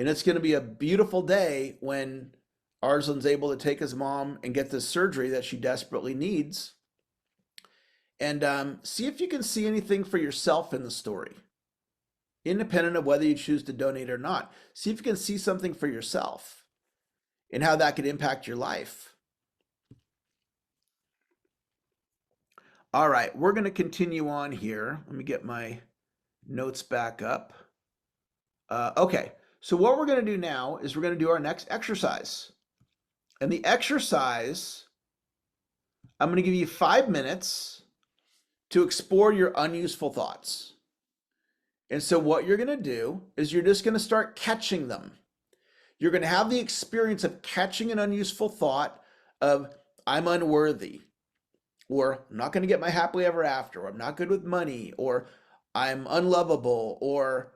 And it's going to be a beautiful day when Arslan's able to take his mom and get this surgery that she desperately needs. And see if you can see anything for yourself in the story, independent of whether you choose to donate or not. See if you can see something for yourself and how that could impact your life. All right, we're going to continue on here. Let me get my notes back up. Okay, so what we're going to do now is we're going to do our next exercise. And the exercise, I'm going to give you 5 minutes to explore your unuseful thoughts. And so, what you're going to do is you're just going to start catching them. You're going to have the experience of catching an unuseful thought of, I'm unworthy, or I'm not going to get my happily ever after, or I'm not good with money, or I'm unlovable, or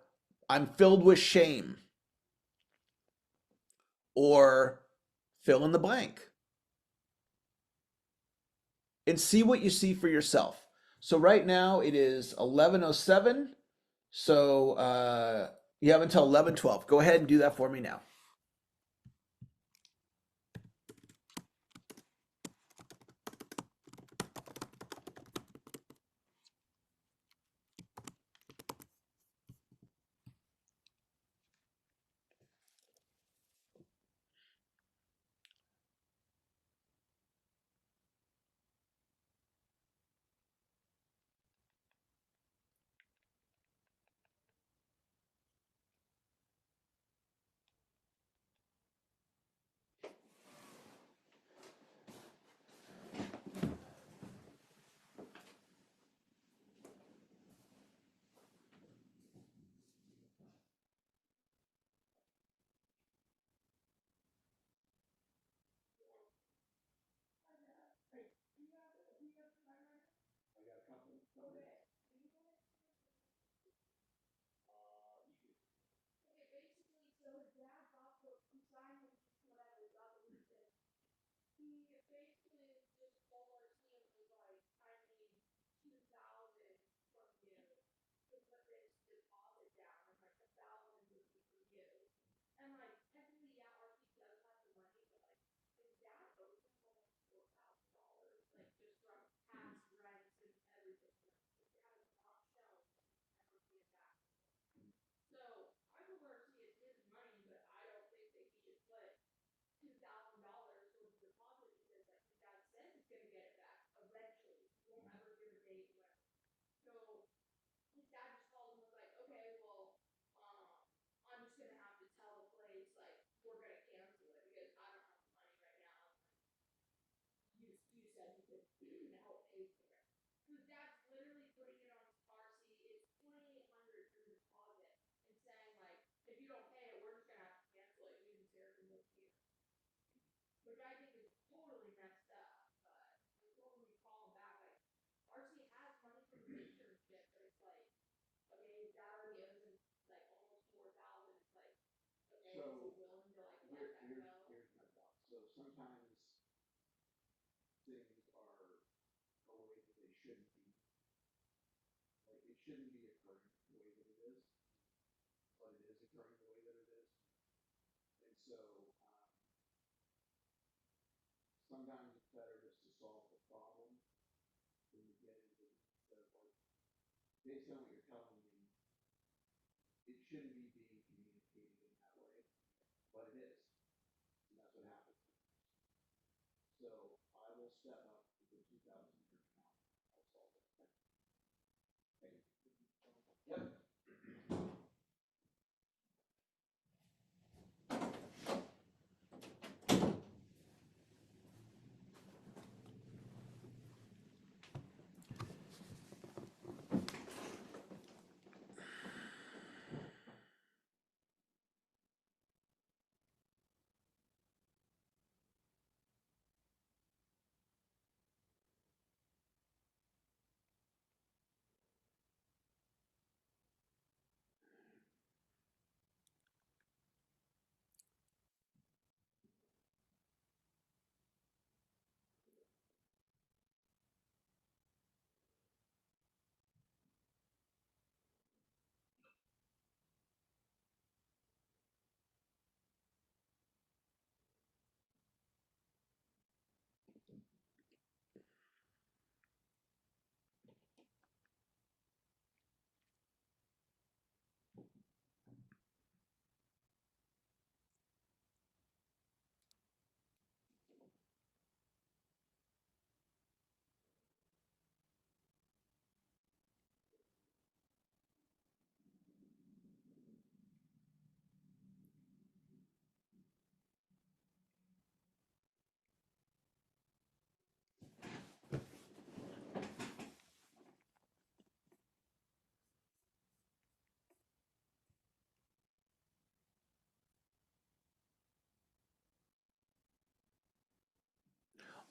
I'm filled with shame, or fill in the blank, and see what you see for yourself. So right now it is 11:07. So you have until 11:12. Go ahead and do that for me now.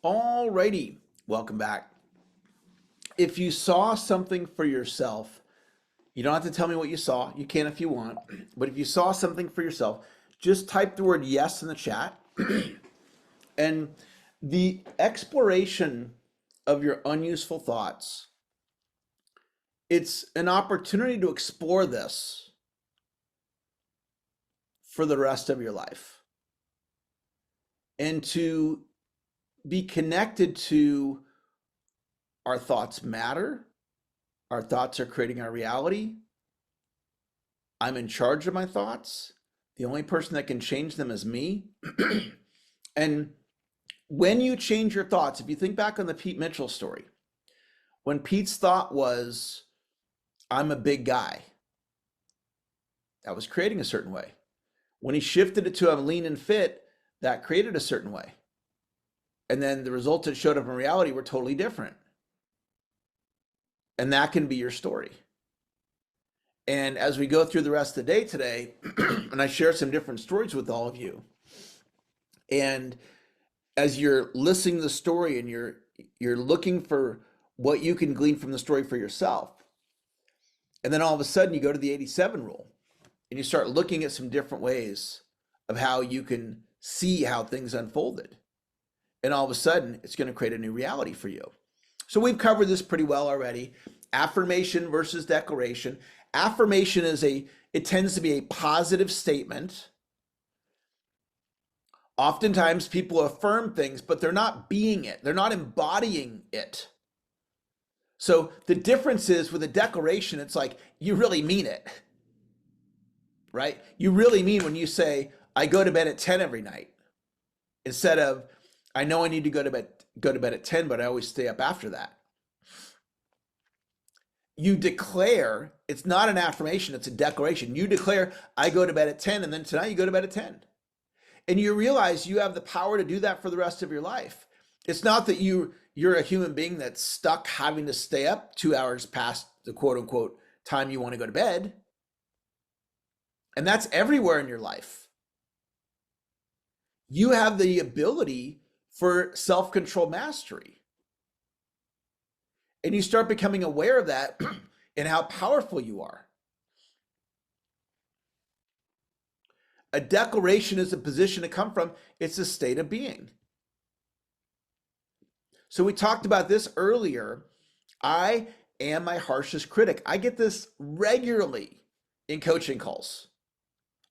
Alrighty, welcome back. If you saw something for yourself, you don't have to tell me what you saw. You can if you want. But if you saw something for yourself, just type the word yes in the chat. And the exploration of your unuseful thoughts, it's an opportunity to explore this for the rest of your life and to be connected to our thoughts matter. Our thoughts are creating our reality. I'm in charge of my thoughts. The only person that can change them is me. And when you change your thoughts, if you think back on the Pete Mitchell story, when Pete's thought was, I'm a big guy, that was creating a certain way. When he shifted it to I'm lean and fit, that created a certain way. And then the results that showed up in reality were totally different. And that can be your story. And as we go through the rest of the day today, and I share some different stories with all of you, and as you're listening to the story and you're looking for what you can glean from the story for yourself, and then all of a sudden you go to the 87 rule and you start looking at some different ways of how you can see how things unfolded. And all of a sudden it's going to create a new reality for you. So we've covered this pretty well already. Affirmation versus declaration. Affirmation it tends to be a positive statement. Oftentimes people affirm things, but they're not being it. They're not embodying it. So the difference is with a declaration, it's like you really mean it, right? You really mean when you say, I go to bed at 10 every night, instead of, I know I need to go to bed at 10, but I always stay up after that. You declare, it's not an affirmation, it's a declaration. You declare, I go to bed at 10, and then tonight you go to bed at 10. And you realize you have the power to do that for the rest of your life. It's not that you're a human being that's stuck having to stay up 2 hours past the quote unquote time you want to go to bed. And that's everywhere in your life. You have the ability for self-control mastery. And you start becoming aware of that and how powerful you are. A declaration is a position to come from. It's a state of being. So we talked about this earlier. I am my harshest critic. I get this regularly in coaching calls.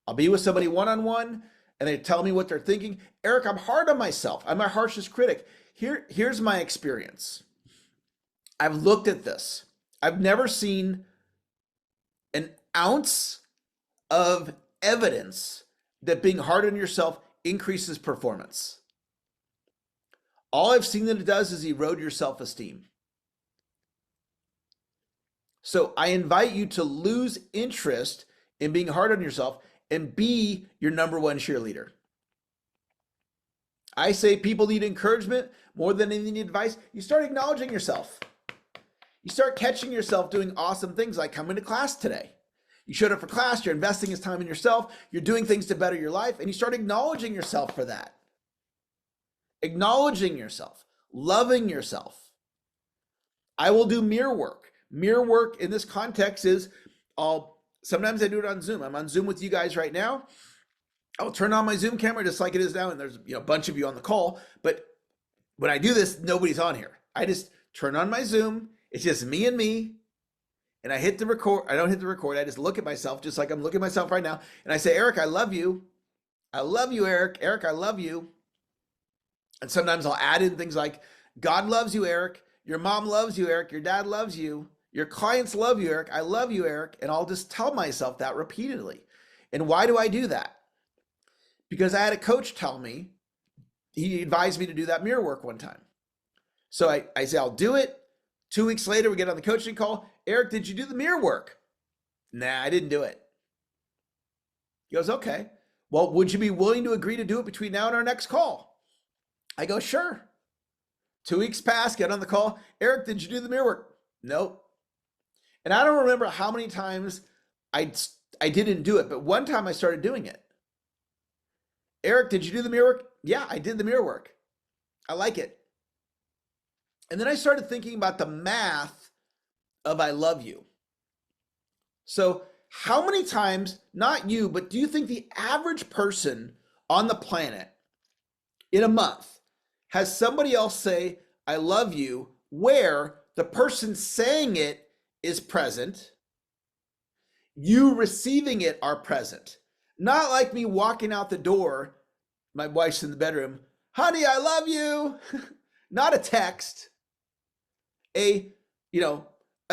I'll be with somebody one-on-one and they tell me what they're thinking. Eric, I'm hard on myself. I'm my harshest critic. Here's my experience. I've looked at this. I've never seen an ounce of evidence that being hard on yourself increases performance. All I've seen that it does is erode your self-esteem. So I invite you to lose interest in being hard on yourself and be your number one cheerleader. I say people need encouragement more than they need advice. You start acknowledging yourself. You start catching yourself doing awesome things like coming to class today. You showed up for class, you're investing this time in yourself, you're doing things to better your life, and you start acknowledging yourself for that. Acknowledging yourself, loving yourself. I will do mirror work. Mirror work in this context is sometimes I do it on Zoom. I'm on Zoom with you guys right now. I'll turn on my Zoom camera just like it is now, and there's a bunch of you on the call, but when I do this, nobody's on here. I just turn on my Zoom. It's just me, and I hit the record. I don't hit the record. I just look at myself just like I'm looking at myself right now. And I say, Eric, I love you. I love you, Eric. Eric, I love you. And sometimes I'll add in things like, God loves you, Eric. Your mom loves you, Eric. Your dad loves you. Your clients love you, Eric. I love you, Eric. And I'll just tell myself that repeatedly. And why do I do that? Because I had a coach tell me, he advised me to do that mirror work one time. So I say, I'll do it. 2 weeks later, we get on the coaching call. Eric, did you do the mirror work? Nah, I didn't do it. He goes, okay. Well, would you be willing to agree to do it between now and our next call? I go, sure. 2 weeks pass, get on the call. Eric, did you do the mirror work? Nope. And I don't remember how many times I didn't do it, but one time I started doing it. Eric, did you do the mirror work? Yeah, I did the mirror work. I like it. And then I started thinking about the math of I love you. So how many times, not you, but do you think the average person on the planet in a month has somebody else say, I love you, where the person saying it is present, you receiving it are present? Not like me walking out the door, my wife's in the bedroom, honey, I love you. Not a text. A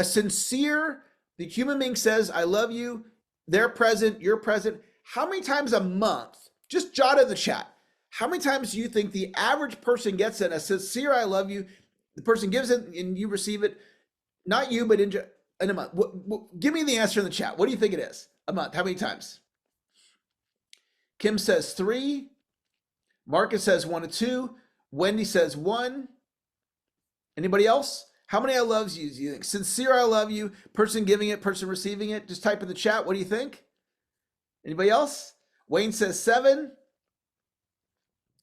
sincere, the human being says, I love you, they're present, you're present. How many times a month, just jot in the chat, how many times do you think the average person gets it, a sincere I love you, the person gives it and you receive it, not you, but in a month? Give me the answer in the chat. What do you think it is? A month, how many times? Kim says 3. Marcus says 1 to 2. Wendy says 1. Anybody else? How many I loves you do you think? Sincere I love you, person giving it, person receiving it. Just type in the chat. What do you think? Anybody else? Wayne says 7.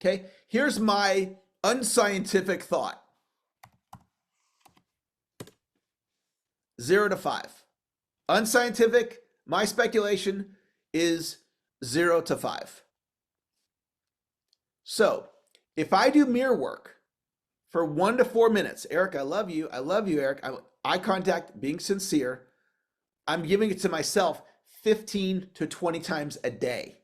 Okay, here's my unscientific thought. 0 to 5. Unscientific, my speculation is 0 to 5. So if I do mirror work for 1 to 4 minutes, Eric, I love you, Eric, eye contact, being sincere, I'm giving it to myself 15 to 20 times a day.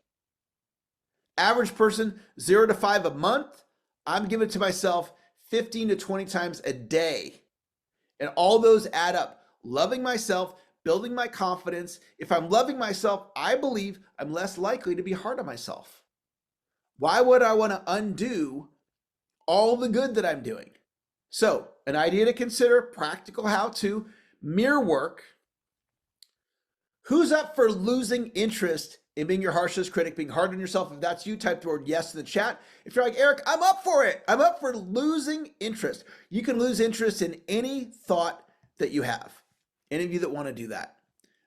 Average person, 0 to 5 a month, I'm giving it to myself 15 to 20 times a day. And all those add up. Loving myself, building my confidence. If I'm loving myself, I believe I'm less likely to be hard on myself. Why would I want to undo all the good that I'm doing? So, an idea to consider, practical how to, mirror work. Who's up for losing interest in being your harshest critic, being hard on yourself? If that's you, type the word yes in the chat. If you're like, Eric, I'm up for it. I'm up for losing interest. You can lose interest in any thought that you have. Any of you that want to do that.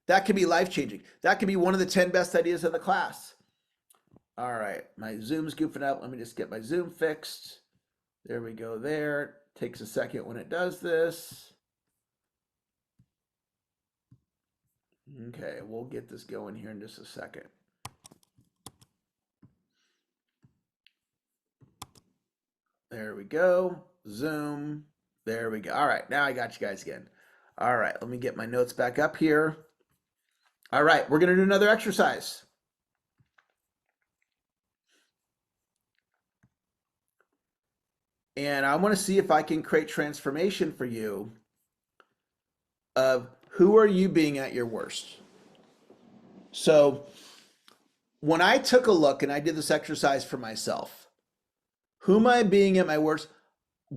That can be life-changing. That can be one of the 10 best ideas of the class. All right, my Zoom's goofing up. Let me just get my Zoom fixed. There we go there. Takes a second when it does this. Okay, we'll get this going here in just a second. There we go. Zoom. There we go. All right, now I got you guys again. All right, let me get my notes back up here. All right, we're going to do another exercise. And I want to see if I can create transformation for you of who are you being at your worst. So when I took a look and I did this exercise for myself, who am I being at my worst?